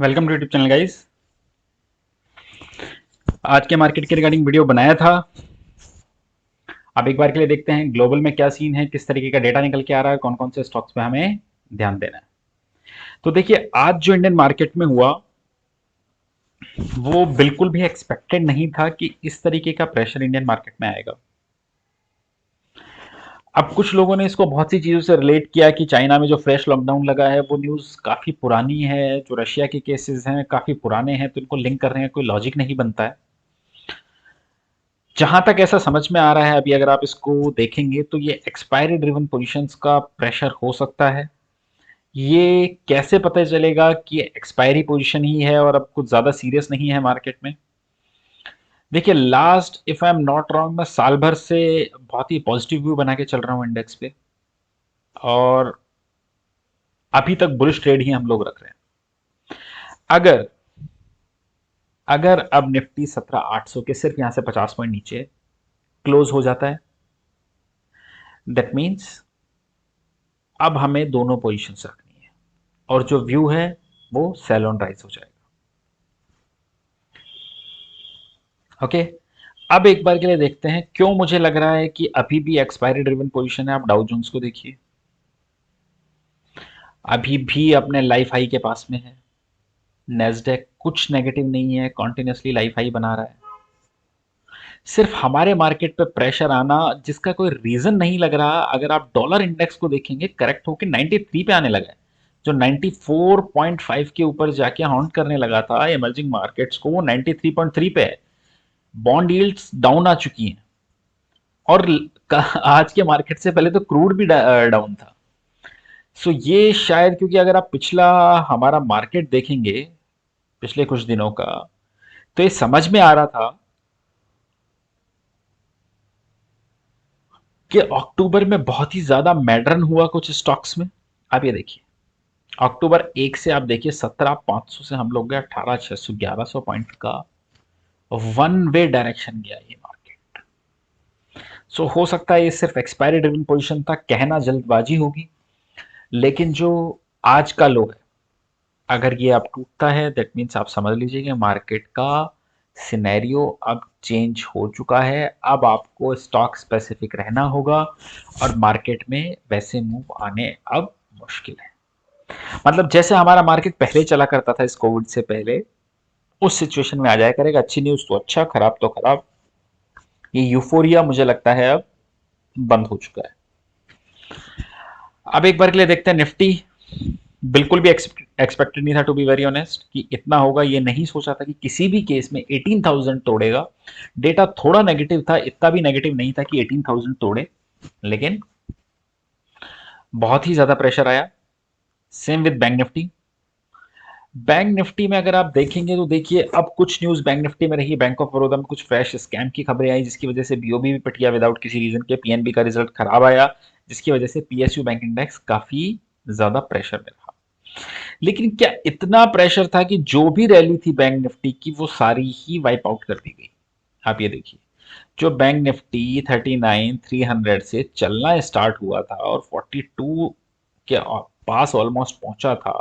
Welcome to YouTube channel guys. आज के market के रिगार्डिंग वीडियो बनाया था। अब एक बार के लिए देखते हैं ग्लोबल में क्या सीन है, किस तरीके का डेटा निकल के आ रहा है, कौन कौन से स्टॉक्स पे हमें ध्यान देना है। तो देखिए, आज जो इंडियन मार्केट में हुआ वो बिल्कुल भी एक्सपेक्टेड नहीं था कि इस तरीके का प्रेशर इंडियन मार्केट में आएगा। अब कुछ लोगों ने इसको बहुत सी चीजों से रिलेट किया कि चाइना में जो फ्रेश लॉकडाउन लगा है वो न्यूज काफी पुरानी है, जो रशिया के केसेस हैं काफी पुराने हैं, तो इनको लिंक कर रहे हैं, कोई लॉजिक नहीं बनता है। जहां तक ऐसा समझ में आ रहा है, अभी अगर आप इसको देखेंगे तो ये एक्सपायरी ड्रिवन पोजीशंस का प्रेशर हो सकता है। ये कैसे पता चलेगा कि एक्सपायरी पोजीशन ही है और अब कुछ ज्यादा सीरियस नहीं है मार्केट में? देखिए, last if I am not wrong, मैं साल भर से बहुत ही पॉजिटिव व्यू बना के चल रहा हूँ इंडेक्स पे, और अभी तक बुलिश ट्रेड ही हम लोग रख रहे हैं। अगर अगर अब निफ्टी 17,800 के सिर्फ यहां से 50 पॉइंट नीचे क्लोज हो जाता है, दैट मीन्स अब हमें दोनों पोजीशंस रखनी है, और जो व्यू है वो सेल ऑन राइज हो जाएगा। ओके, अब एक बार के लिए देखते हैं क्यों मुझे लग रहा है कि अभी भी एक्सपायरी ड्रिवन पोजीशन है। आप डाउ जोन्स को देखिए, अभी भी अपने लाइफ हाई के पास में है। नेस्डेक कुछ नेगेटिव नहीं है, कॉन्टिन्यूसली लाइफ हाई बना रहा है। सिर्फ हमारे मार्केट पे प्रेशर आना जिसका कोई रीजन नहीं लग रहा। अगर आप डॉलर इंडेक्स को देखेंगे, करेक्ट होकर 93 पे आने लगा है, जो 94.5 के ऊपर जाके हाउंट करने लगा था इमर्जिंग मार्केट्स को, वो 93.3 पे है। बॉन्ड यील्ड्स डाउन आ चुकी हैं, और आज के मार्केट से पहले तो क्रूड भी डाउन था। सो ये शायद, क्योंकि अगर आप पिछला हमारा मार्केट देखेंगे पिछले कुछ दिनों का, तो ये समझ में आ रहा था कि अक्टूबर में बहुत ही ज्यादा मैडरन हुआ कुछ स्टॉक्स में। आप ये देखिए, अक्टूबर 1 से आप देखिए 17,500 से हम लोग गए 18,600, 1100 पॉइंट का वन वे डायरेक्शन गया ये मार्केट। सो हो सकता है ये सिर्फ एक्सपायरी ड्रिवन पोजीशन था, कहना जल्दबाजी होगी, लेकिन जो आज का लो है, अगर ये अब टूटता है, दैट मीन्स आप समझ लीजिए कि मार्केट का सिनेरियो अब चेंज हो चुका है। अब आपको स्टॉक स्पेसिफिक रहना होगा, और मार्केट में वैसे मूव आने अब मुश्किल है। मतलब जैसे हमारा मार्केट पहले चला करता था इस कोविड से पहले, उस सिचुएशन में आ जाया करेगा। अच्छी न्यूज तो अच्छा, खराब तो खराब। ये यूफोरिया मुझे लगता है अब बंद हो चुका है। अब एक बार के लिए देखते हैं निफ्टी। बिल्कुल भी एक्सपेक्टेड नहीं था, टू बी वेरी ऑनेस्ट, कि इतना होगा। ये नहीं सोचा था कि किसी भी केस में 18,000 तोड़ेगा। डेटा थोड़ा नेगेटिव था, इतना भी नेगेटिव नहीं था कि 18,000 तोड़े, लेकिन बहुत ही ज्यादा प्रेशर आया। Same with bank Nifty. Bank Nifty में अगर आप देखेंगे तो देखिए, अब कुछ न्यूज बैंक निफ्टी में रही। बैंक ऑफ बड़ौदा में कुछ फ्रेश स्कैम की खबरें आई, जिसकी वजह से बीओबी भी पिट गया विदाउट किसी रीजन के। पीएनबी का रिजल्ट खराब आया, जिसकी वजह से पीएसयू बैंक इंडेक्स काफी ज्यादा प्रेशर में रहा। लेकिन क्या इतना प्रेशर था कि जो भी रैली थी बैंक निफ्टी की वो सारी ही वाइप आउट कर दी गई? आप ये देखिए, जो बैंक निफ्टी 39,300 से चलना स्टार्ट हुआ था और 42 के पास ऑलमोस्ट पहुंचा था,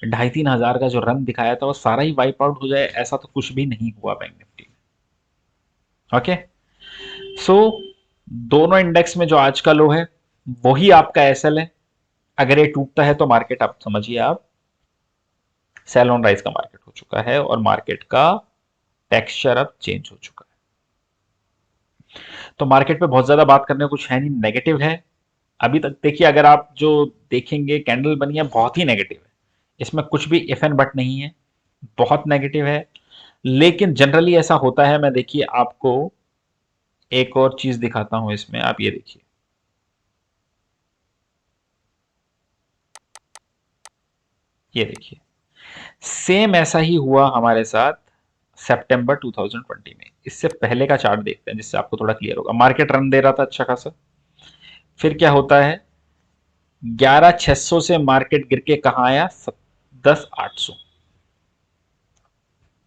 2,500-3,000 का जो रन दिखाया था वो सारा ही वाइप आउट हो जाए, ऐसा तो कुछ भी नहीं हुआ बैंक निफ्टी में। ओके, सो दोनों इंडेक्स में जो आज का लो है वही आपका एसएल है। अगर ये टूटता है तो मार्केट, आप समझिए, आप सेल ऑन राइज का मार्केट हो चुका है, और मार्केट का टेक्सचर अब चेंज हो चुका है। तो मार्केट पे बहुत ज्यादा बात करने को कुछ है नहीं, नेगेटिव है अभी तक। देखिए, अगर आप जो देखेंगे कैंडल बनी है बहुत ही नेगेटिव है, इसमें कुछ भी इफ एंड बट नहीं है, बहुत नेगेटिव है। लेकिन जनरली ऐसा होता है। मैं देखिए आपको एक और चीज दिखाता हूं इसमें, आप ये देखिए, ये देखिए, सेम ऐसा ही हुआ हमारे साथ सितंबर 2020 में। इससे पहले का चार्ट देखते हैं जिससे आपको थोड़ा क्लियर होगा। मार्केट रन दे रहा था अच्छा खासा, फिर क्या होता है, 11,600 से मार्केट गिर के कहां आया, 10,800।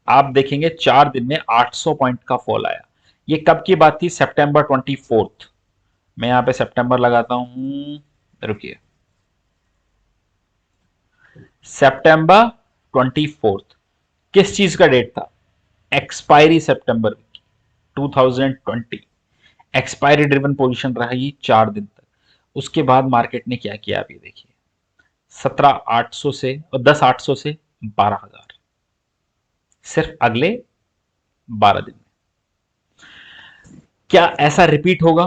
आप देखेंगे 4 दिन में 800 पॉइंट का फॉल आया। ये कब की बात थी, सितंबर 24। मैं यहां पे सितंबर लगाता हूं, रुकिए, सितंबर 24। किस चीज का डेट था? एक्सपायरी सितंबर 2020। एक्सपायरी ड्रिवन पोजीशन रही 4 दिन तक। उसके बाद मार्केट ने क्या किया, आप ये देखिए, 17,800 से और 10,800 से 12,000, सिर्फ अगले 12 दिन में। क्या ऐसा रिपीट होगा?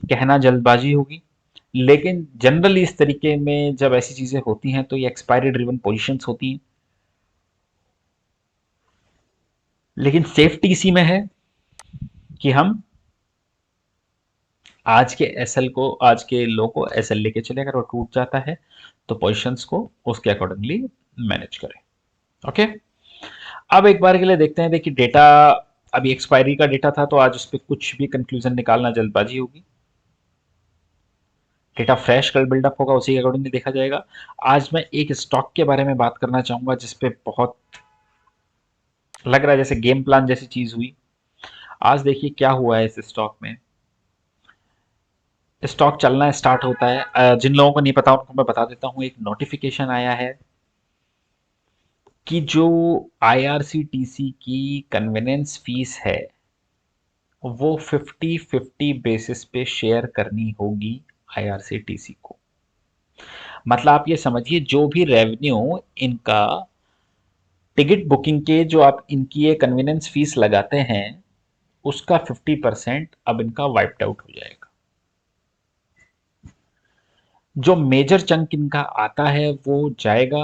कहना जल्दबाजी होगी, लेकिन जनरली इस तरीके में जब ऐसी चीजें होती हैं तो ये एक्सपायरी ड्रिवन पोजीशंस होती हैं। लेकिन सेफ्टी इसी में है कि हम आज के एसएल को, आज के लो को एसएल लेके चले, अगर वो टूट जाता है तो पोजीशंस को उसके अकॉर्डिंगली मैनेज करें। ओके, अब एक बार के लिए देखते हैं। देखिए डेटा, अभी एक्सपायरी का डेटा था तो आज उस पर कुछ भी कंक्लूजन निकालना जल्दबाजी होगी। डेटा फ्रेश कल बिल्डअप होगा, उसी के अकॉर्डिंगली देखा जाएगा। आज मैं एक स्टॉक के बारे में बात करना चाहूंगा जिसपे बहुत लग रहा है जैसे गेम प्लान जैसी चीज हुई। आज देखिए क्या हुआ है इस स्टॉक में। स्टॉक चलना स्टार्ट होता है, जिन लोगों को नहीं पता उनको मैं बता देता हूँ। एक नोटिफिकेशन आया है कि जो आईआरसीटीसी की कन्वीनियंस फीस है वो 50-50 बेसिस पे शेयर करनी होगी आईआरसीटीसी को। मतलब आप ये समझिए, जो भी रेवेन्यू इनका टिकट बुकिंग के, जो आप इनकी ये कन्वीनियंस फीस लगाते हैं, उसका 50% अब इनका वाइप्ड आउट हो जाएगा। जो मेजर चंक इनका आता है वो जाएगा।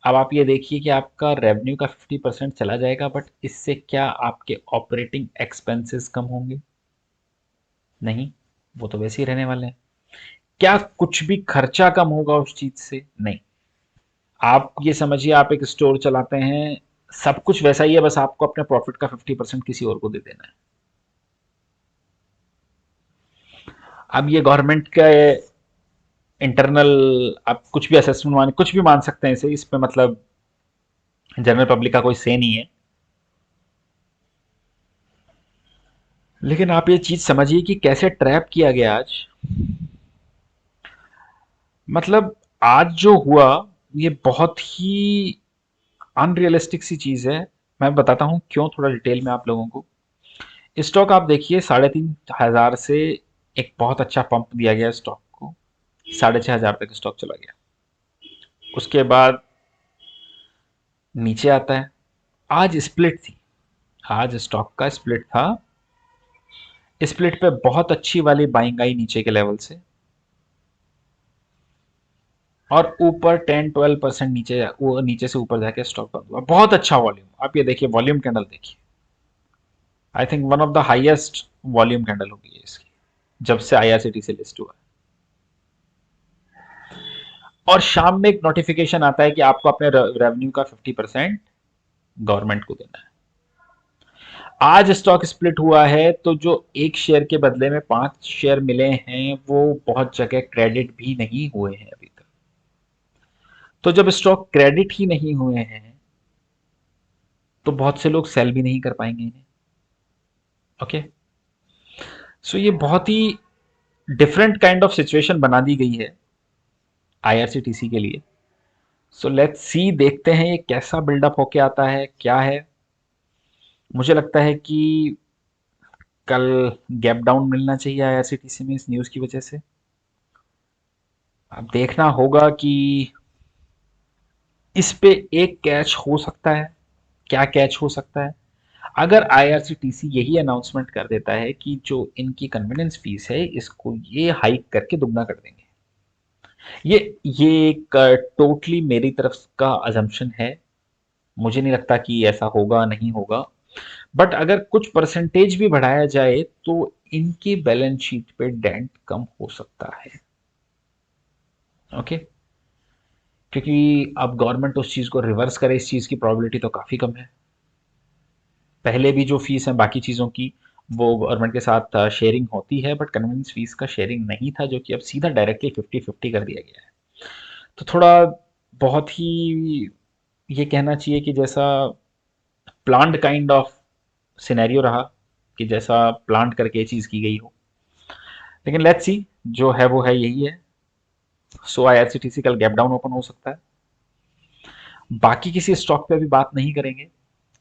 अब आप ये देखिए कि आपका रेवेन्यू का 50% चला जाएगा, बट इससे क्या आपके ऑपरेटिंग एक्सपेंसेस कम होंगे? नहीं, वो तो वैसे ही रहने वाले हैं। क्या कुछ भी खर्चा कम होगा उस चीज से? नहीं। आप ये समझिए, आप एक स्टोर चलाते हैं, सब कुछ वैसा ही है, बस आपको अपने प्रॉफिट का 50% किसी और को दे देना है। अब ये गवर्नमेंट का इंटरनल, आप कुछ भी असेसमेंट मान, कुछ भी मान सकते हैं इसे, इस पे मतलब जनरल पब्लिक का कोई से नहीं है। लेकिन आप ये चीज समझिए कि कैसे ट्रैप किया गया आज। मतलब आज जो हुआ ये बहुत ही अनरियलिस्टिक सी चीज है। मैं बताता हूं क्यों, थोड़ा डिटेल में आप लोगों को। स्टॉक आप देखिए 3,500 से एक बहुत अच्छा पंप दिया गया स्टॉक को, 6,500 तक स्टॉक चला गया। उसके बाद नीचे आता है। आज स्प्लिट थी, आज स्टॉक का स्प्लिट था। स्प्लिट पे बहुत अच्छी वाली बाइंग आई नीचे के लेवल से, और ऊपर 10-12% नीचे, वो नीचे से ऊपर जाके स्टॉक बंद हुआ। बहुत अच्छा वॉल्यूम, आप ये देखिए वॉल्यूम कैंडल देखिए। I think one of the highest volume candle होगी ये इसकी, जब से आईआरसीटी से लिस्ट हुआ है। और शाम में एक नोटिफिकेशन आता है कि आपको अपने रेवेन्यू का 50% गवर्नमेंट को देना है। आज स्टॉक स्प्लिट हुआ है तो जो एक शेयर के बदले में 5 शेयर मिले हैं वो बहुत जगह क्रेडिट भी नहीं हुए हैं अभी तक। तो जब स्टॉक क्रेडिट ही नहीं हुए हैं तो बहुत से लोग सेल भी नहीं कर पाएंगे इन्हें। ओके, सो ये बहुत ही डिफरेंट काइंड ऑफ सिचुएशन बना दी गई है आईआरसीटीसी के लिए। सो लेट्स सी, देखते हैं ये कैसा बिल्डअप होके आता है, क्या है। मुझे लगता है कि कल गैप डाउन मिलना चाहिए आईआरसीटीसी में इस न्यूज़ की वजह से। अब देखना होगा कि इस पे एक कैच हो सकता है। क्या कैच हो सकता है? अगर आईआरसीटीसी यही अनाउंसमेंट कर देता है कि जो इनकी कन्वीनियंस फीस है इसको ये हाइक करके दुगना कर देंगे। ये एक टोटली मेरी तरफ का अजम्पशन है। मुझे नहीं लगता कि ऐसा होगा, नहीं होगा। बट अगर कुछ परसेंटेज भी बढ़ाया जाए तो इनकी बैलेंस शीट पे डेंट कम हो सकता है। ओके, क्योंकि अब गवर्नमेंट उस चीज को रिवर्स करे, इस चीज की प्रोबेबिलिटी तो काफी कम है। पहले भी जो फीस है बाकी चीजों की वो गवर्नमेंट के साथ शेयरिंग होती है, बट कन्वीनियंस फीस का शेयरिंग नहीं था, जो कि अब सीधा डायरेक्टली 50-50 कर दिया गया है। तो थोड़ा बहुत ही ये कहना चाहिए कि जैसा प्लान्ड काइंड ऑफ सिनेरियो रहा, कि जैसा प्लान करके ये चीज की गई हो। लेकिन लेट्स सी, जो है वो है, यही है। सो आईआरसीटीसी कल गैप डाउन ओपन हो सकता है। बाकी किसी स्टॉक पे अभी बात नहीं करेंगे।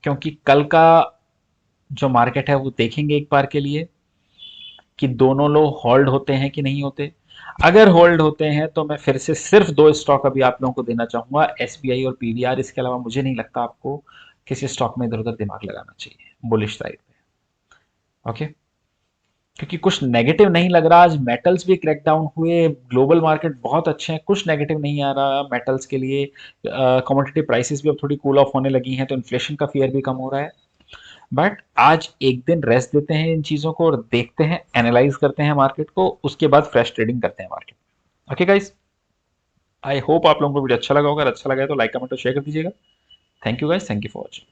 क्योंकि कल का जो मार्केट है वो देखेंगे एक बार के लिए कि दोनों लोग होल्ड होते हैं कि नहीं होते। अगर होल्ड होते हैं तो मैं फिर से सिर्फ दो स्टॉक अभी आप लोगों को देना चाहूंगा, एसबीआई और पीवीआर। इसके अलावा मुझे नहीं लगता आपको किसी स्टॉक में इधर उधर दिमाग लगाना चाहिए बुलिश साइड पे। ओके, क्योंकि कुछ नेगेटिव नहीं लग रहा। आज मेटल्स भी क्रैकडाउन हुए, ग्लोबल मार्केट बहुत अच्छे हैं, कुछ नेगेटिव नहीं आ रहा मेटल्स के लिए। कमोडिटी प्राइसेस भी अब थोड़ी कूल ऑफ होने लगी हैं, तो इन्फ्लेशन का फियर भी कम हो रहा है। बट आज एक दिन रेस्ट देते हैं इन चीज़ों को और देखते हैं, एनालाइज करते हैं मार्केट को, उसके बाद फ्रेश ट्रेडिंग करते हैं मार्केट में। ओके गाइस, आई होप आप लोगों को वीडियो अच्छा लगा होगा। अच्छा लगा है तो लाइक कमेंट और शेयर कर दीजिएगा। Thank you guys, thank you for watching.